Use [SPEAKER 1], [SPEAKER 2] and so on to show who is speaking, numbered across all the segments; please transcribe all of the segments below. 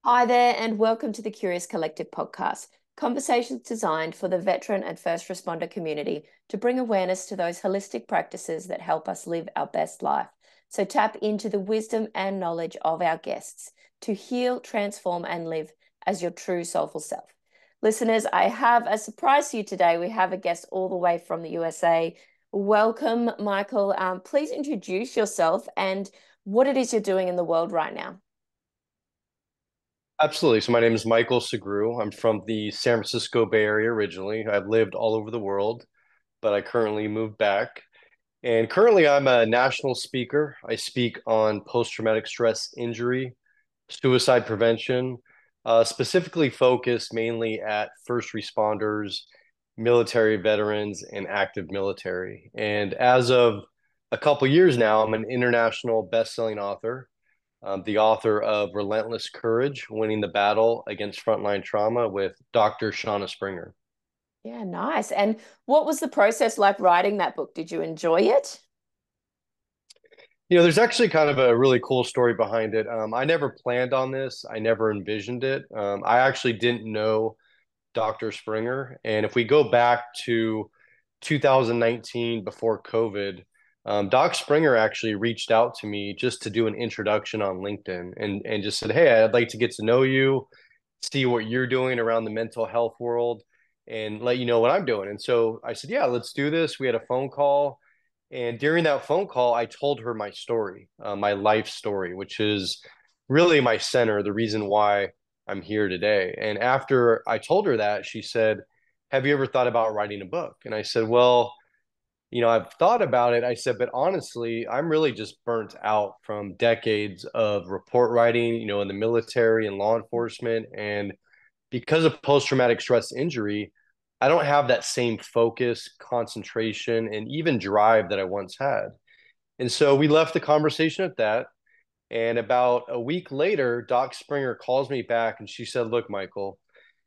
[SPEAKER 1] Hi there, and welcome to the Curious Collective podcast. Conversations designed for the veteran and first responder community to bring awareness to those holistic practices that help us live our best life. So tap into the wisdom and knowledge of our guests to heal, transform, and live as your true soulful self. Listeners, I have a surprise for you today. We have a guest all the way from the USA. Welcome, Michael. Please introduce yourself and what it is you're doing in the world right now.
[SPEAKER 2] Absolutely. So my name is Michael Sugrue. I'm from the San Francisco Bay Area originally. I've lived all over the world, but I currently moved back. And currently I'm a national speaker. I speak on post-traumatic stress injury, suicide prevention, specifically focused mainly at first responders, military veterans, and active military. And as of a couple years now, I'm an international best-selling author, the author of Relentless Courage, Winning the Battle Against Frontline Trauma with Dr. Shawna Springer.
[SPEAKER 1] Yeah, nice. And what was the process like writing that book? Did you enjoy it?
[SPEAKER 2] There's actually kind of a really cool story behind it. I never planned on this. I never envisioned it. I actually didn't know Dr. Springer. And if we go back to 2019 before COVID, Doc Springer actually reached out to me just to do an introduction on LinkedIn and just said, "Hey, I'd like to get to know you, see what you're doing around the mental health world, and let you know what I'm doing." And so I said, "Yeah, let's do this." We had a phone call. And during that phone call, I told her my story, my life story, which is really my center, the reason why I'm here today. And after I told her that, she said, "Have you ever thought about writing a book?" And I said, "Well, I've thought about it." I said, "But honestly, I'm really just burnt out from decades of report writing, in the military and law enforcement. And because of post-traumatic stress injury, I don't have that same focus, concentration, and even drive that I once had." And so we left the conversation at that. And about a week later, Doc Springer calls me back and she said, "Look, Michael,"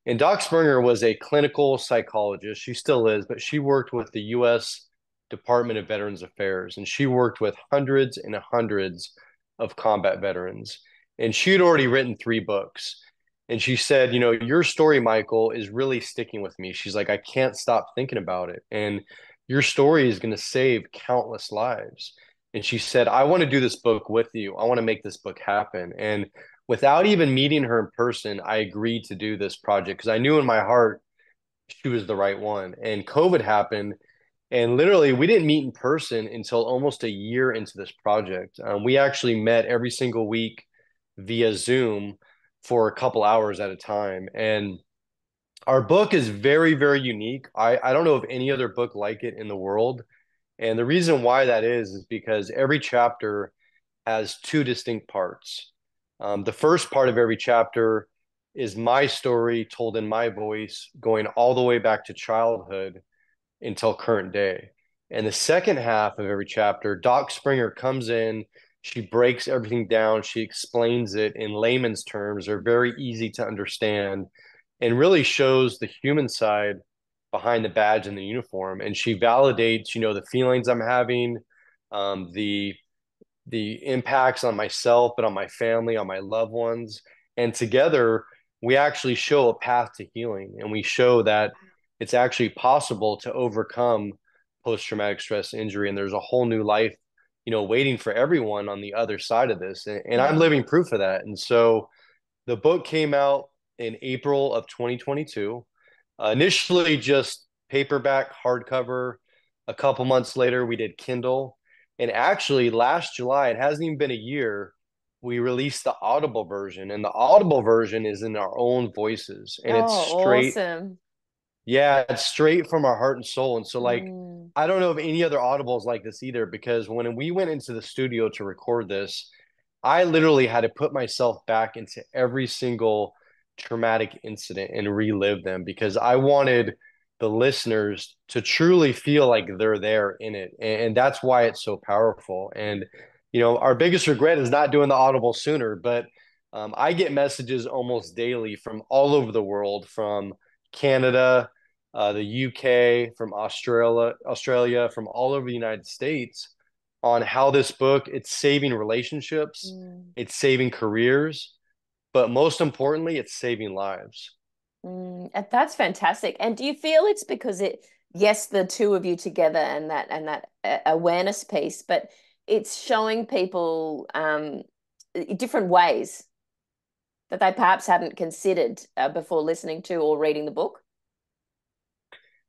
[SPEAKER 2] and Doc Springer was a clinical psychologist. She still is, but she worked with the U.S. Department of Veterans Affairs, and she worked with hundreds and hundreds of combat veterans. And she had already written three books. And she said, "Your story, Michael, is really sticking with me." She's like, "I can't stop thinking about it. And your story is going to save countless lives." And she said, "I want to do this book with you. I want to make this book happen." And without even meeting her in person, I agreed to do this project because I knew in my heart she was the right one. And COVID happened, and literally we didn't meet in person until almost a year into this project. We actually met every single week via Zoom for a couple hours at a time. And our book is very, very unique. I don't know of any other book like it in the world. And the reason why that is because every chapter has two distinct parts. The first part of every chapter is my story told in my voice, going all the way back to childhood until current day. And the second half of every chapter, Doc Springer comes in, she breaks everything down, she explains it in layman's terms, are very easy to understand, and really shows the human side behind the badge and the uniform. And she validates, the feelings I'm having, the impacts on myself, but on my family, on my loved ones. And together, we actually show a path to healing, and we show that it's actually possible to overcome post-traumatic stress injury. And there's a whole new life, waiting for everyone on the other side of this. And I'm
[SPEAKER 1] Mm.
[SPEAKER 2] living proof of that. And so the book came out in April of 2022. Initially, just paperback, hardcover. A couple months later, we did Kindle. And actually, last July, it hasn't even been a year, we released the Audible version. And the Audible version is in our own voices. And it's
[SPEAKER 1] Oh,
[SPEAKER 2] straight,
[SPEAKER 1] awesome.
[SPEAKER 2] yeah, it's straight from our heart and soul. And so, like,
[SPEAKER 1] Mm.
[SPEAKER 2] I don't know of any other Audibles like this either, because when we went into the studio to record this, I literally had to put myself back into every single traumatic incident and relive them because I wanted the listeners to truly feel like they're there in it. And that's why it's so powerful. And, our biggest regret is not doing the Audible sooner, but I get messages almost daily from all over the world, from Canada, the UK, from Australia, from all over the United States, on how this book, it's saving relationships,
[SPEAKER 1] Mm.
[SPEAKER 2] it's saving careers, but most importantly, it's saving lives.
[SPEAKER 1] And that's fantastic. And do you feel it's because yes, the two of you together and that awareness piece, but it's showing people different ways that they perhaps hadn't considered before listening to or reading the book?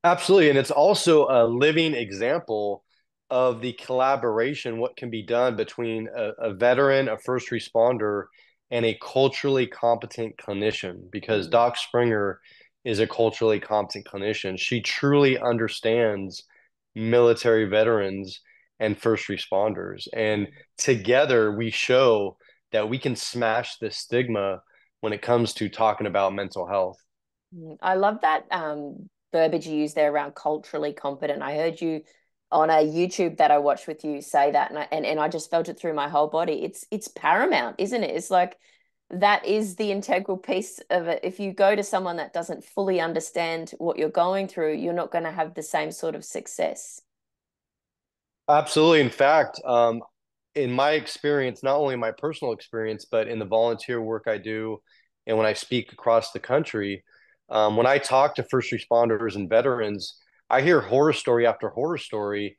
[SPEAKER 2] Absolutely. And it's also a living example of the collaboration, what can be done between a veteran, a first responder, and a culturally competent clinician, because
[SPEAKER 1] Mm,
[SPEAKER 2] Doc Springer is a culturally competent clinician. She truly understands military veterans and first responders. And
[SPEAKER 1] mm,
[SPEAKER 2] together we show that we can smash the stigma when it comes to talking about mental health.
[SPEAKER 1] I love that verbiage you use there around culturally competent. I heard you on a YouTube that I watched with you say that, and I just felt it through my whole body. It's paramount, isn't it? It's like that is the integral piece of it. If you go to someone that doesn't fully understand what you're going through, you're not going to have the same sort of success.
[SPEAKER 2] Absolutely. In fact, in my experience, not only my personal experience, but in the volunteer work I do, and when I speak across the country, when I talk to first responders and veterans, I hear horror story after horror story.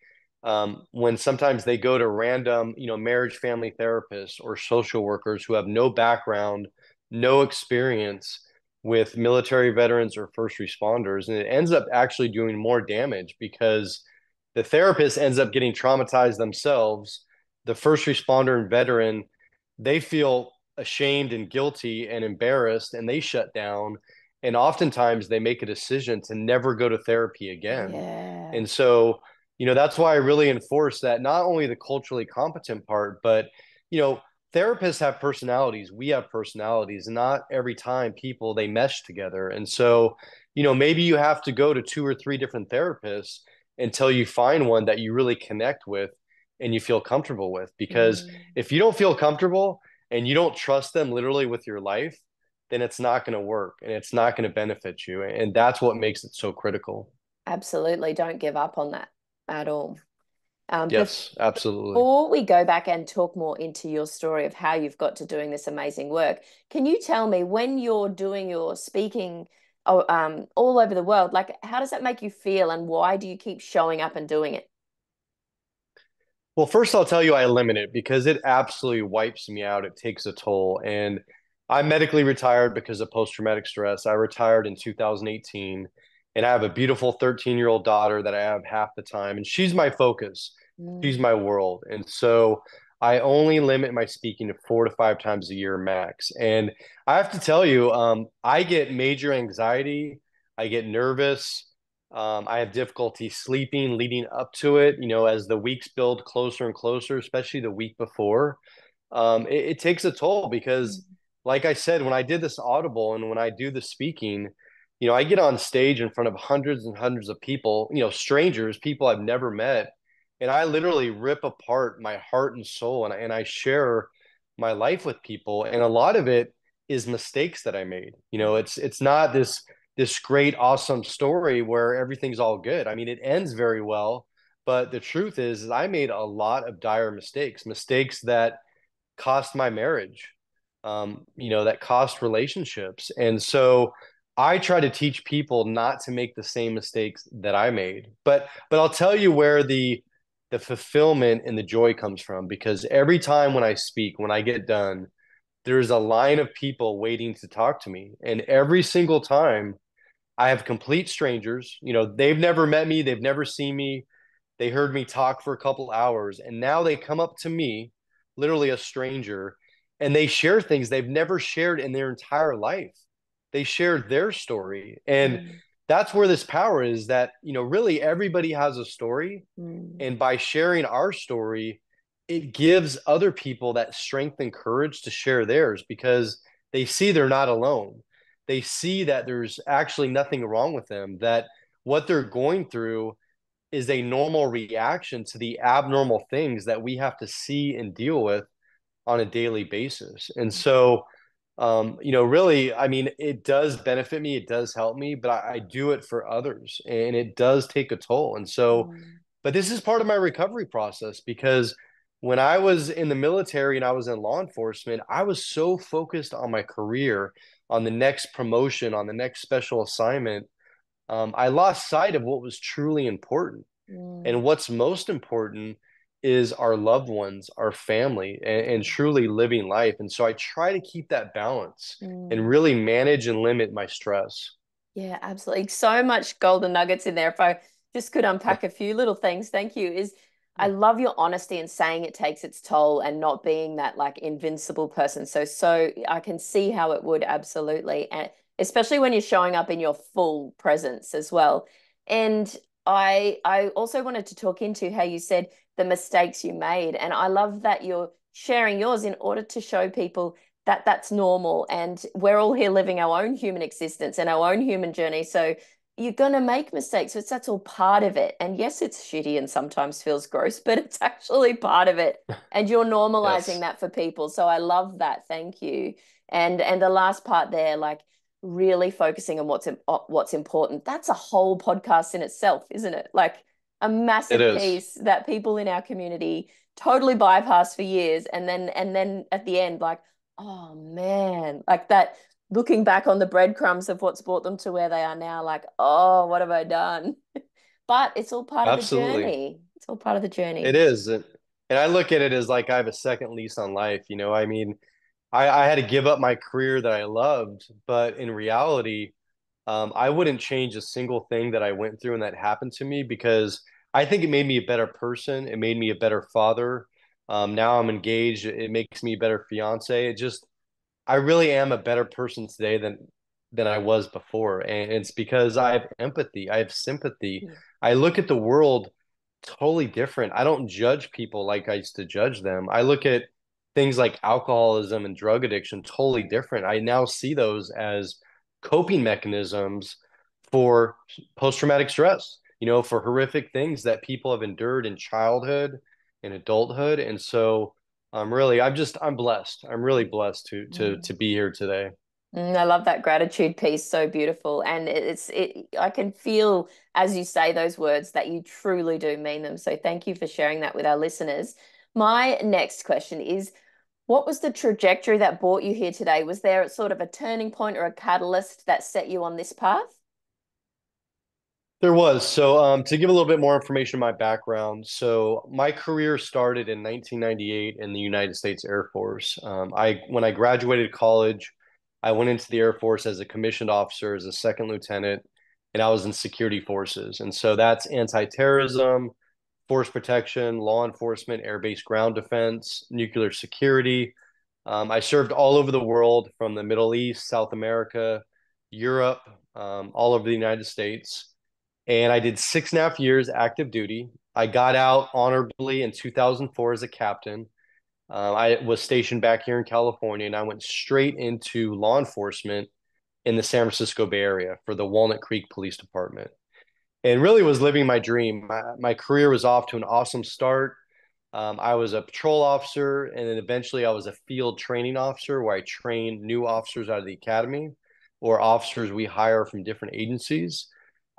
[SPEAKER 2] When sometimes they go to random, marriage family therapists or social workers who have no background, no experience with military veterans or first responders, and it ends up actually doing more damage because the therapist ends up getting traumatized themselves. The first responder and veteran, they feel ashamed and guilty and embarrassed, and they shut down. And oftentimes they make a decision to never go to therapy again.
[SPEAKER 1] Yeah.
[SPEAKER 2] And so, that's why I really enforce that, not only the culturally competent part, but, you know, therapists have personalities. We have personalities. Not every time people they mesh together. And so, maybe you have to go to two or three different therapists until you find one that you really connect with and you feel comfortable with. Because
[SPEAKER 1] Mm.
[SPEAKER 2] if you don't feel comfortable and you don't trust them literally with your life, then it's not going to work and it's not going to benefit you. And that's what makes it so critical.
[SPEAKER 1] Absolutely. Don't give up on that at all.
[SPEAKER 2] Yes, absolutely.
[SPEAKER 1] Before we go back and talk more into your story of how you've got to doing this amazing work, can you tell me when you're doing your speaking all over the world, like how does that make you feel and why do you keep showing up and doing it?
[SPEAKER 2] Well, first I'll tell you I limit it because it absolutely wipes me out. It takes a toll. And I'm medically retired because of post-traumatic stress. I retired in 2018 and I have a beautiful 13-year-old daughter that I have half the time and she's my focus. She's
[SPEAKER 1] Mm,
[SPEAKER 2] my world. And so I only limit my speaking to 4 to 5 times a year max. And I have to tell you, I get major anxiety. I get nervous. I have difficulty sleeping leading up to it, as the weeks build closer and closer, especially the week before. It takes a toll because,
[SPEAKER 1] mm,
[SPEAKER 2] like I said, when I did this Audible and when I do the speaking, I get on stage in front of hundreds and hundreds of people, strangers, people I've never met, and I literally rip apart my heart and soul and I share my life with people. And a lot of it is mistakes that I made. It's not this great, awesome story where everything's all good. I mean, it ends very well, but the truth is I made a lot of dire mistakes, mistakes that cost my marriage, that cost relationships. And so I try to teach people not to make the same mistakes that I made. But I'll tell you where the fulfillment and the joy comes from, because every time when I speak, when I get done, there's a line of people waiting to talk to me. And every single time I have complete strangers. They've never met me, they've never seen me. They heard me talk for a couple hours, and now they come up to me, literally a stranger, and they share things they've never shared in their entire life. They share their story. And
[SPEAKER 1] mm,
[SPEAKER 2] that's where this power is that, really everybody has a story.
[SPEAKER 1] mm,
[SPEAKER 2] And by sharing our story, it gives other people that strength and courage to share theirs because they see they're not alone. They see that there's actually nothing wrong with them, that what they're going through is a normal reaction to the abnormal things that we have to see and deal with on a daily basis. And so, really, I mean, it does benefit me, it does help me, but I do it for others and it does take a toll. And so,
[SPEAKER 1] mm,
[SPEAKER 2] but this is part of my recovery process because when I was in the military and I was in law enforcement, I was so focused on my career, on the next promotion, on the next special assignment. I lost sight of what was truly important.
[SPEAKER 1] Mm,
[SPEAKER 2] And what's most important is our loved ones, our family, and truly living life. And so I try to keep that balance and
[SPEAKER 1] mm.
[SPEAKER 2] really manage and limit my stress.
[SPEAKER 1] Yeah, absolutely. So much golden nuggets in there. If I just could unpack a few little things, thank you. I love your honesty in saying it takes its toll and not being that like invincible person. So I can see how it would absolutely, and especially when you're showing up in your full presence as well. And I also wanted to talk into how you said the mistakes you made, and I love that you're sharing yours in order to show people that that's normal, and we're all here living our own human existence and our own human journey. So you're going to make mistakes. So that's all part of it. And yes, it's shitty and sometimes feels gross, but it's actually part of it. And you're normalizing
[SPEAKER 2] Yes,
[SPEAKER 1] that for people. So I love that. Thank you. And the last part there, like really focusing on what's important. That's a whole podcast in itself, isn't it? Like a
[SPEAKER 2] it
[SPEAKER 1] massive
[SPEAKER 2] is.
[SPEAKER 1] piece that people in our community totally bypass for years, and then at the end, like, oh man, like that, looking back on the breadcrumbs of what's brought them to where they are now, like, oh, what have I done? But it's all part of the
[SPEAKER 2] Absolutely.
[SPEAKER 1] journey. It's all part of the
[SPEAKER 2] It
[SPEAKER 1] journey.
[SPEAKER 2] is. And I look at it as like I have a second lease on life. I mean, I had to give up my career that I loved, but in reality, I wouldn't change a single thing that I went through and that happened to me because I think it made me a better person. It made me a better father. Now I'm engaged. It makes me a better fiance. I really am a better person today than I was before. And it's because I have empathy. I have sympathy.
[SPEAKER 1] Yeah.
[SPEAKER 2] I look at the world totally different. I don't judge people like I used to judge them. I look at things like alcoholism and drug addiction totally different. I now see those as coping mechanisms for post-traumatic stress, for horrific things that people have endured in childhood and adulthood. And so I'm blessed. I'm really blessed to
[SPEAKER 1] Mm.
[SPEAKER 2] be here today.
[SPEAKER 1] I love that gratitude piece. So beautiful. And I can feel as you say those words that you truly do mean them. So thank you for sharing that with our listeners. My next question is, what was the trajectory that brought you here today? Was there sort of a turning point or a catalyst that set you on this path?
[SPEAKER 2] There was. So, to give a little bit more information on my background, so my career started in 1998 in the United States Air Force. When I graduated college, I went into the Air Force as a commissioned officer, as a second lieutenant, and I was in security forces. And so that's anti-terrorism, force protection, law enforcement, air-based ground defense, nuclear security. I served all over the world, from the Middle East, South America, Europe, all over the United States. And I did 6.5 years active duty. I got out honorably in 2004 as a captain. I was stationed back here in California, and I went straight into law enforcement in the San Francisco Bay Area for the Walnut Creek Police Department, and really was living my dream. My career was off to an awesome start. I was a patrol officer, and then eventually I was a field training officer where I trained new officers out of the academy or officers we hire from different agencies.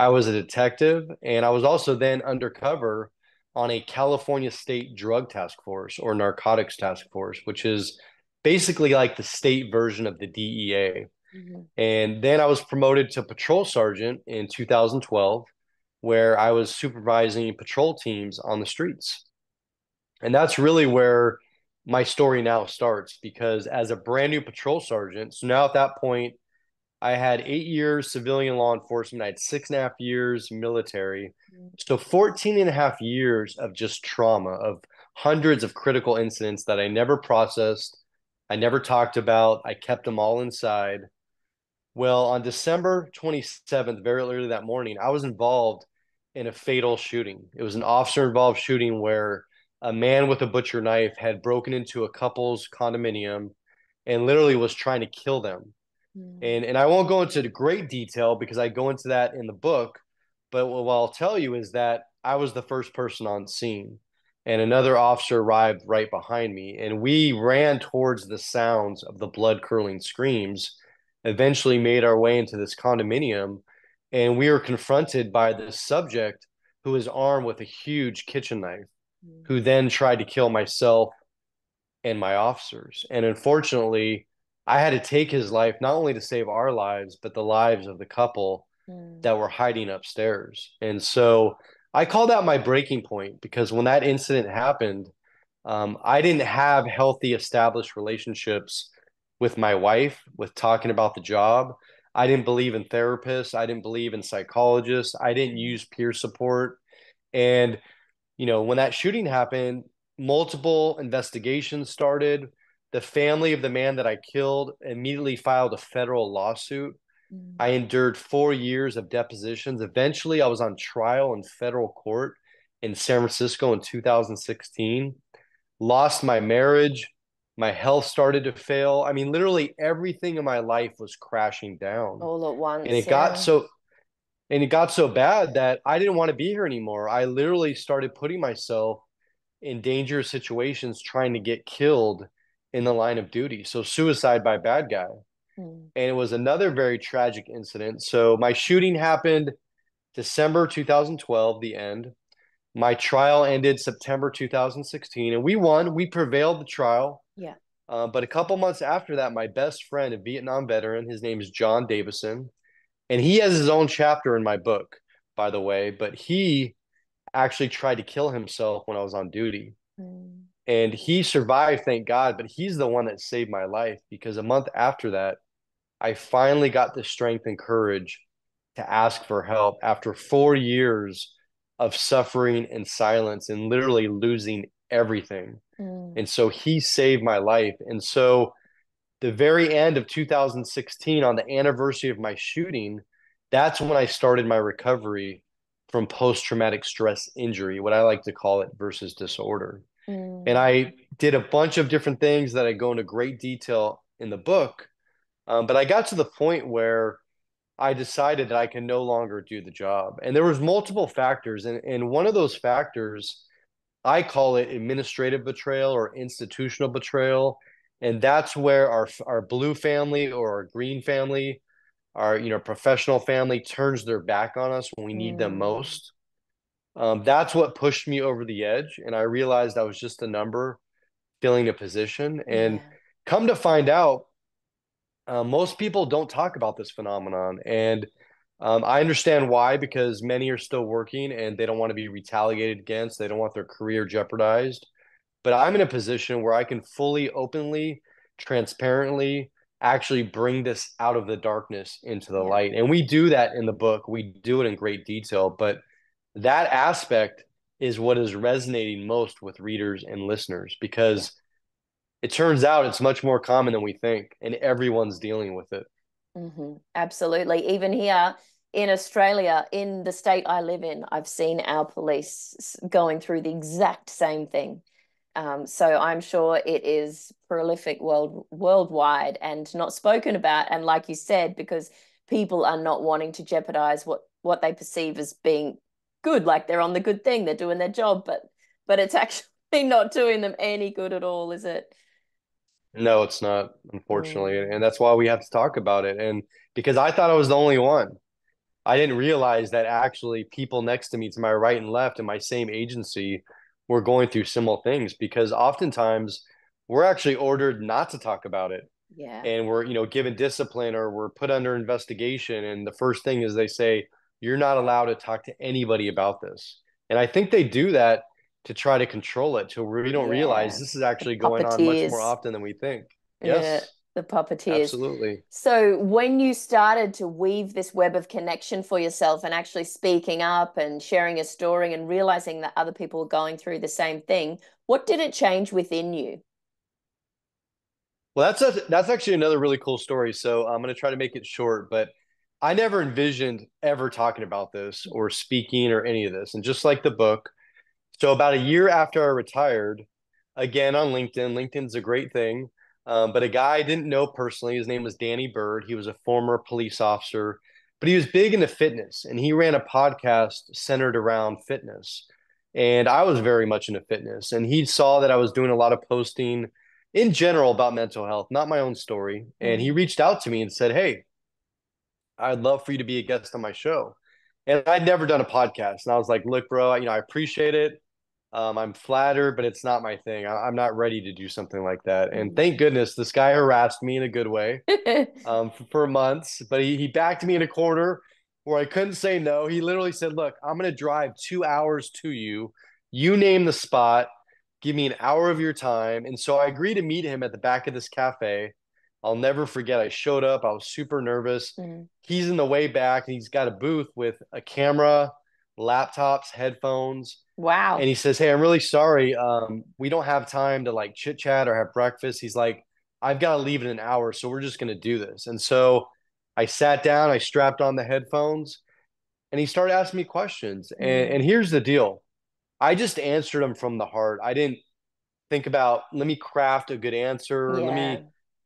[SPEAKER 2] I was a detective, and I was also then undercover on a California State Drug Task Force or Narcotics Task Force, which is basically like the state version of the DEA.
[SPEAKER 1] Mhm.
[SPEAKER 2] And then I was promoted to patrol sergeant in 2012, where I was supervising patrol teams on the streets. And that's really where my story now starts because as a brand new patrol sergeant, so now at that point, I had 8 years civilian law enforcement, I had 6.5 years military. So 14 and a half years of just trauma, of hundreds of critical incidents that I never processed, I never talked about, I kept them all inside. Well, on December 27th, very early that morning, I was involved in a fatal shooting. It was an officer involved shooting where a man with a butcher knife had broken into a couple's condominium and literally was trying to kill them.
[SPEAKER 1] Mm.
[SPEAKER 2] And I won't go into great detail because I go into that in the book. But what I'll tell you is that I was the first person on scene, and another officer arrived right behind me, and we ran towards the sounds of the blood curdling screams. Eventually, made our way into this condominium, and we were confronted by this subject who was armed with a huge kitchen knife. who then tried to kill myself and my officers. And unfortunately, I had to take his life not only to save our lives, but the lives of the couple
[SPEAKER 1] Mm.
[SPEAKER 2] that were hiding upstairs. And so I call that my breaking point because when that incident happened, I didn't have healthy, established relationships with my wife, with talking about the job. I didn't believe in therapists. I didn't believe in psychologists. I didn't use peer support. And, when that shooting happened, multiple investigations started. The family of the man that I killed immediately filed a federal lawsuit.
[SPEAKER 1] Mm.
[SPEAKER 2] I endured 4 years of depositions. Eventually, I was on trial in federal court in San Francisco in 2016. Lost my marriage. My health started to fail. I mean, literally everything in my life was crashing down.
[SPEAKER 1] All at
[SPEAKER 2] And
[SPEAKER 1] once,
[SPEAKER 2] it got
[SPEAKER 1] yeah.
[SPEAKER 2] so and it got so bad that I didn't want to be here anymore. I literally started putting myself in dangerous situations trying to get killed in the line of duty. So suicide by bad guy.
[SPEAKER 1] Mm.
[SPEAKER 2] And it was another very tragic incident. So my shooting happened December 2012, the end. My trial ended September 2016, and we won. We prevailed the trial.
[SPEAKER 1] Yeah.
[SPEAKER 2] But a couple months after that, my best friend, a Vietnam veteran, his name is John Davison, and he has his own chapter in my book, by the way, but he actually tried to kill himself when I was on duty.
[SPEAKER 1] Mm.
[SPEAKER 2] And he survived, thank God, but he's the one that saved my life because a month after that, I finally got the strength and courage to ask for help after 4 years of suffering and silence and literally losing everything.
[SPEAKER 1] Mm.
[SPEAKER 2] And so he saved my life. And so the very end of 2016, on the anniversary of my shooting, that's when I started my recovery from post traumatic stress injury, what I like to call it, versus disorder. And
[SPEAKER 1] Mm.
[SPEAKER 2] I did a bunch of different things that I go into great detail in the book. But I got to the point where I decided that I can no longer do the job. And there was multiple factors. And one of those factors, I call it administrative betrayal or institutional betrayal. And that's where our blue family or our green family, our professional family turns their back on us when we need them
[SPEAKER 1] Mm.
[SPEAKER 2] most. That's what pushed me over the edge. And I realized I was just a number filling a position. And
[SPEAKER 1] Yeah.
[SPEAKER 2] come to find out, most people don't talk about this phenomenon. And I understand why, because many are still working and they don't want to be retaliated against. They don't want their career jeopardized. But I'm in a position where I can fully, openly, transparently actually bring this out of the darkness into the
[SPEAKER 1] Yeah.
[SPEAKER 2] light. And we do that in the book. We do it in great detail. But that aspect is what is resonating most with readers and listeners
[SPEAKER 1] Yeah.
[SPEAKER 2] because it turns out it's much more common than we think, and everyone's dealing with it.
[SPEAKER 1] Absolutely. Even here in Australia, in the state I live in, I've seen our police going through the exact same thing. So I'm sure it is prolific worldwide and not spoken about. And like you said, because people are not wanting to jeopardize what they perceive as being good, like they're on the good thing, they're doing their job, but it's actually not doing them any good at all, is it?
[SPEAKER 2] No, it's not, unfortunately.
[SPEAKER 1] Mm.
[SPEAKER 2] And that's why we have to talk about it. And because I thought I was the only one, I didn't realize that actually people next to me to my right and left in my same agency were going through similar things because oftentimes we're actually ordered not to talk about it.
[SPEAKER 1] Yeah.
[SPEAKER 2] And we're, given discipline or we're put under investigation. And the first thing is they say, you're not allowed to talk to anybody about this. And I think they do that to try to control it to where we don't realize
[SPEAKER 1] Yeah.
[SPEAKER 2] this is
[SPEAKER 1] The
[SPEAKER 2] actually going on much more
[SPEAKER 1] puppeteers.
[SPEAKER 2] often than we think.
[SPEAKER 1] Yeah,
[SPEAKER 2] Yes,
[SPEAKER 1] the puppeteers.
[SPEAKER 2] absolutely.
[SPEAKER 1] So when you started to weave this web of connection for yourself and actually speaking up and sharing a story and realizing that other people were going through the same thing, what did it change within you?
[SPEAKER 2] Well, that's actually another really cool story. So I'm going to try to make it short, but I never envisioned ever talking about this or speaking or any of this. And just like the book, so about a year after I retired, again on LinkedIn, LinkedIn's a great thing. But a guy I didn't know personally, his name was Danny Bird. He was a former police officer, but he was big into fitness and he ran a podcast centered around fitness. And I was very much into fitness. And he saw that I was doing a lot of posting in general about mental health, not my own story. And he
[SPEAKER 1] Mm.
[SPEAKER 2] reached out to me and said, "Hey, I'd love for you to be a guest on my show." And I'd never done a podcast. And I was like, "Look, bro, I appreciate it. I'm flattered, but it's not my thing. I'm not ready to do something like that. And
[SPEAKER 1] Mm.
[SPEAKER 2] thank goodness this guy harassed me in a good way for months, but he backed me in a corner where I couldn't say no. He literally said, "Look, I'm going to drive 2 hours to you. You name the spot. Give me an hour of your time." And so I agreed to meet him at the back of this cafe. I'll never forget. I showed up. I was super nervous.
[SPEAKER 1] Mm.
[SPEAKER 2] He's in the way back, and he's got a booth with a camera, laptops, headphones. And
[SPEAKER 1] Wow.
[SPEAKER 2] he says, "Hey, I'm really sorry. We don't have time to like chit chat or have breakfast." He's like, "I've got to leave in an hour, so we're just going to do this." And so I sat down, I strapped on the headphones, and he started asking me questions. And
[SPEAKER 1] Mm.
[SPEAKER 2] here's the deal: I just answered him from the heart. I didn't think about, let me craft a good answer, let
[SPEAKER 1] Yeah.
[SPEAKER 2] me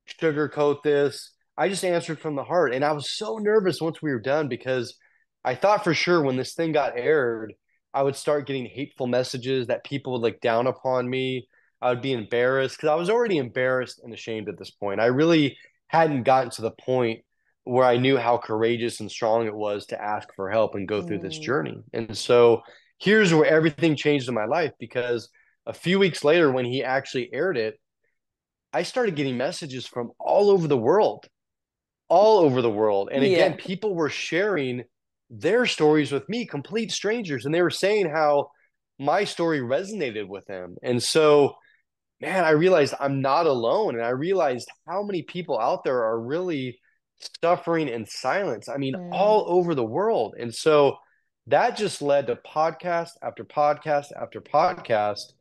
[SPEAKER 2] sugarcoat this. I just answered from the heart. And I was so nervous once we were done because I thought for sure when this thing got aired, I would start getting hateful messages that people would look down upon me. I would be embarrassed because I was already embarrassed and ashamed at this point. I really hadn't gotten to the point where I knew how courageous and strong it was to ask for help and go through this
[SPEAKER 1] Mm.
[SPEAKER 2] journey. And so here's where everything changed in my life because a few weeks later, when he actually aired it, I started getting messages from all over the world, all over the world. And again,
[SPEAKER 1] Yeah.
[SPEAKER 2] people were sharing their stories with me, complete strangers, and they were saying how my story resonated with them. And so, man, I realized I'm not alone. And I realized how many people out there are really suffering in silence. I mean,
[SPEAKER 1] Mm.
[SPEAKER 2] all over the world. And so that just led to podcast after podcast after podcast.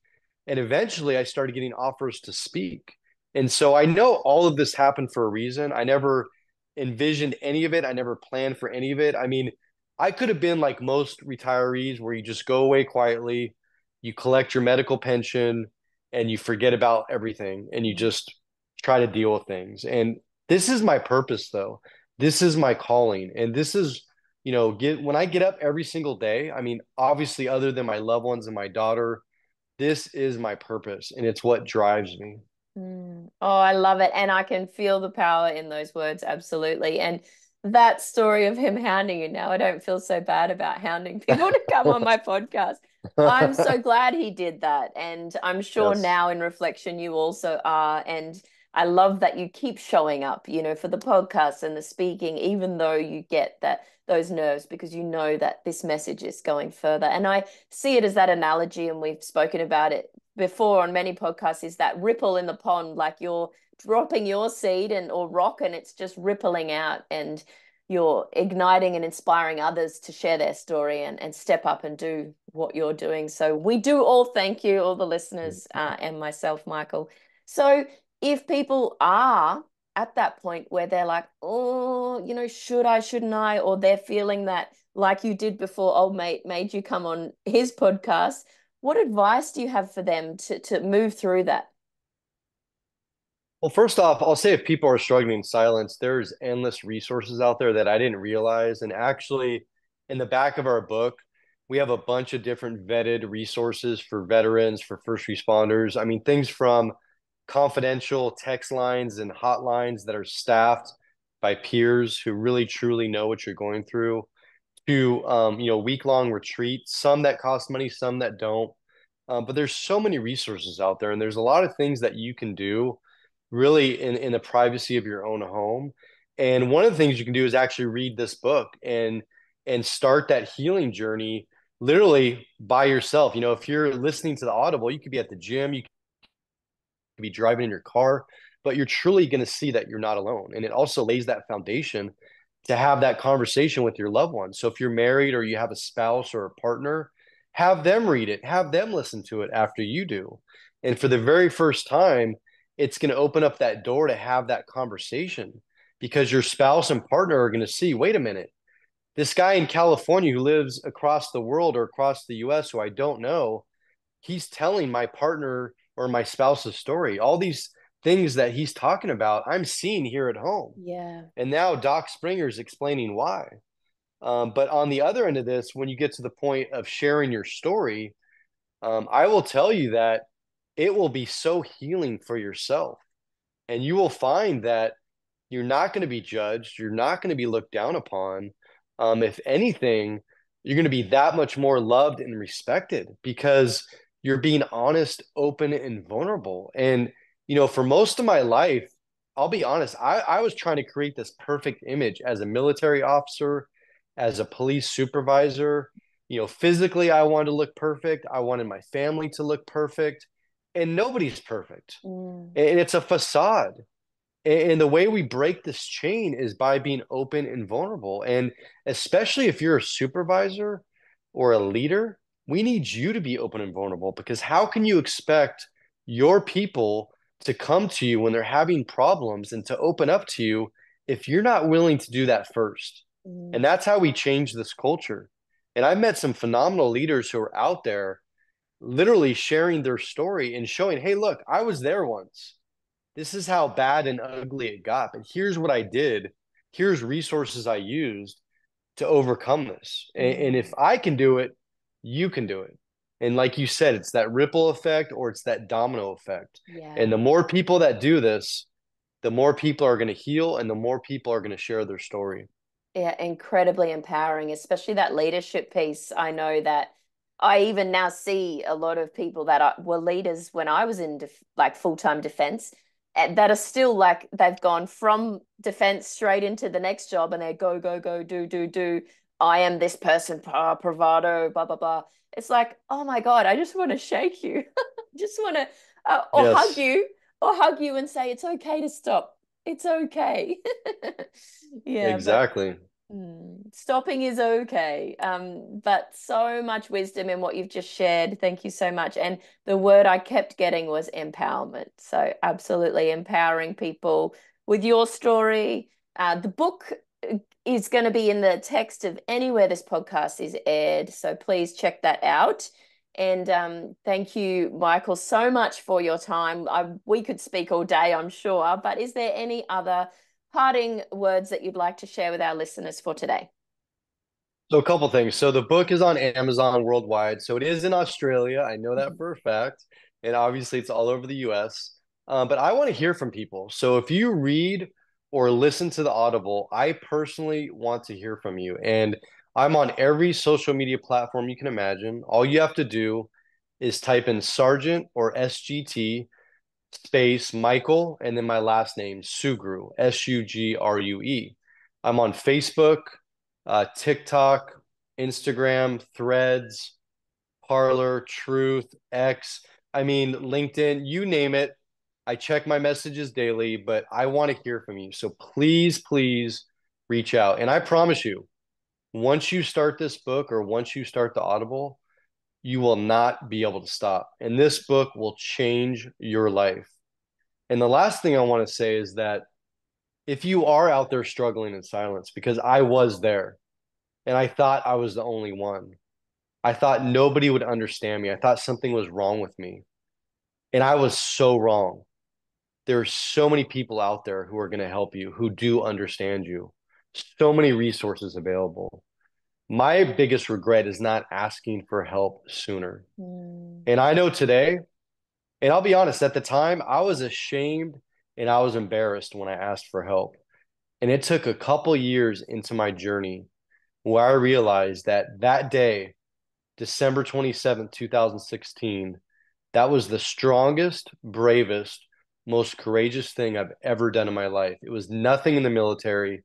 [SPEAKER 2] And eventually I started getting offers to speak. And so I know all of this happened for a reason. I never envisioned any of it. I never planned for any of it. I mean, I could have been like most retirees where you just go away quietly, you collect your medical pension, and you forget about everything and you
[SPEAKER 1] Mm.
[SPEAKER 2] just try to deal with things. And this is my purpose, though. This is my calling. And this is, when I get up every single day, I mean, obviously, other than my loved ones and my daughter, this is my purpose and it's what drives me.
[SPEAKER 1] Mm. Oh, I love it. And I can feel the power in those words, absolutely. And that story of him hounding you now, I don't feel so bad about hounding people to come on my podcast. I'm so glad he did that. And I'm sure
[SPEAKER 2] Yes.
[SPEAKER 1] now in reflection, you also are. And I love that you keep showing up, for the podcast and the speaking, even though you get those nerves because you know that this message is going further. And I see it as that analogy, and we've spoken about it before on many podcasts, is that ripple in the pond, like you're dropping your seed and or rock and it's just rippling out, and you're igniting and inspiring others to share their story and step up and do what you're doing. So we do all thank you, all the listeners, and myself, Michael. So if people are at that point where they're like, oh, should I, shouldn't I? Or they're feeling that, like you did before, old mate made you come on his podcast. What advice do you have for them to move through that?
[SPEAKER 2] Well, first off, I'll say if people are struggling in silence, there's endless resources out there that I didn't realize. And actually, in the back of our book, we have a bunch of different vetted resources for veterans, for first responders. I mean, things from confidential text lines and hotlines that are staffed by peers who really truly know what you're going through, to week-long retreats, some that cost money, some that don't. But there's so many resources out there, and there's a lot of things that you can do really in the privacy of your own home. And one of the things you can do is actually read this book and start that healing journey literally by yourself. If you're listening to the Audible, you could be at the gym, you could be driving in your car, but you're truly going to see that you're not alone. And it also lays that foundation to have that conversation with your loved ones. So if you're married or you have a spouse or a partner, have them read it, have them listen to it after you do. And for the very first time, it's going to open up that door to have that conversation because your spouse and partner are going to see, wait a minute, this guy in California who lives across the world or across the US who I don't know, he's telling my partner or my spouse's story. All these things that he's talking about, I'm seeing here at home.
[SPEAKER 1] Yeah.
[SPEAKER 2] And now Doc Springer's explaining why. But on the other end of this, when you get to the point of sharing your story, I will tell you that it will be so healing for yourself. And you will find that you're not going to be judged. You're not going to be looked down upon. If anything, you're going to be that much more loved and respected because you're being honest, open, and vulnerable. And, for most of my life, I'll be honest, I was trying to create this perfect image as a military officer, as a police supervisor. Physically, I wanted to look perfect. I wanted my family to look perfect. And nobody's perfect.
[SPEAKER 1] Mm.
[SPEAKER 2] And it's a facade. And the way we break this chain is by being open and vulnerable. And especially if you're a supervisor or a leader, we need you to be open and vulnerable, because how can you expect your people to come to you when they're having problems and to open up to you if you're not willing to do that first? And
[SPEAKER 1] Mm.
[SPEAKER 2] that's how we change this culture. And I've met some phenomenal leaders who are out there literally sharing their story and showing, hey, look, I was there once. This is how bad and ugly it got. But here's what I did. Here's resources I used to overcome this. And if
[SPEAKER 1] Mm.
[SPEAKER 2] I can do it, you can do it. And like you said, it's that ripple effect or it's that domino effect. And
[SPEAKER 1] Yeah.
[SPEAKER 2] the more people that do this, the more people are going to heal and the more people are going to share their story.
[SPEAKER 1] Yeah, incredibly empowering, especially that leadership piece. I know that I even now see a lot of people that were leaders when I was in like full-time defense, that are still like they've gone from defense straight into the next job, and they go, go, go, do, do, do. I am this person, bravado, blah, blah, blah. It's like, oh my God, I just want to shake you. Just want to,
[SPEAKER 2] Yes,
[SPEAKER 1] or hug you and say, it's okay to stop. It's okay. Yeah, but
[SPEAKER 2] exactly.
[SPEAKER 1] stopping is okay. But so much wisdom in what you've just shared. Thank you so much. And the word I kept getting was empowerment. So absolutely empowering people with your story. The book is going to be in the text of anywhere this podcast is aired. So please check that out. And thank you, Michael, so much for your time. We could speak all day, I'm sure. But is there any other parting words that you'd like to share with our listeners for today?
[SPEAKER 2] So a couple things. So the book is on Amazon worldwide. So it is in Australia. I know that for a fact. And obviously it's all over the US. But I want to hear from people. So if you read or listen to the Audible, I personally want to hear from you. And I'm on every social media platform you can imagine. All you have to do is type in Sergeant or SGT space Michael and then my last name, Sugrue, Sugrue. I'm on Facebook, TikTok, Instagram, Threads, Parler, Truth, X. I mean, LinkedIn, you name it. I check my messages daily, but I want to hear from you. So please, please reach out. And I promise you, once you start this book or once you start the Audible, you will not be able to stop. And this book will change your life. And the last thing I want to say is that if you are out there struggling in silence, because I was there and I thought I was the only one, I thought nobody would understand me. I thought something was wrong with me. And I was so wrong. There are so many people out there who are going to help you, who do understand you. So many resources available. My biggest regret is not asking for help sooner.
[SPEAKER 1] Mm.
[SPEAKER 2] And I know today, and I'll be honest, at the time, I was ashamed and I was embarrassed when I asked for help. And it took a couple years into my journey where I realized that that day, December 27th, 2016, that was the strongest, bravest, most courageous thing I've ever done in my life. It was nothing in the military.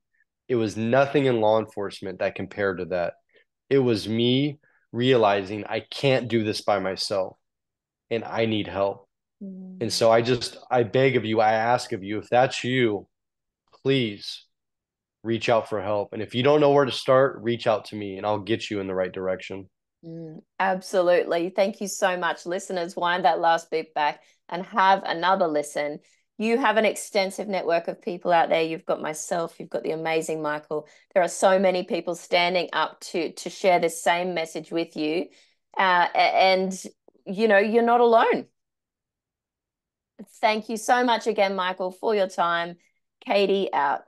[SPEAKER 2] It was nothing in law enforcement that compared to that. It was me realizing I can't do this by myself and I need help. And
[SPEAKER 1] Mm.
[SPEAKER 2] so I beg of you, I ask of you, if that's you, please reach out for help. And if you don't know where to start, reach out to me and I'll get you in the right direction.
[SPEAKER 1] Absolutely. Thank you so much. Listeners, wind that last bit back and have another listen. You have an extensive network of people out there. You've got myself, you've got the amazing Michael. There are so many people standing up to share this same message with you. And you're not alone. Thank you so much again, Michael, for your time. Katie out.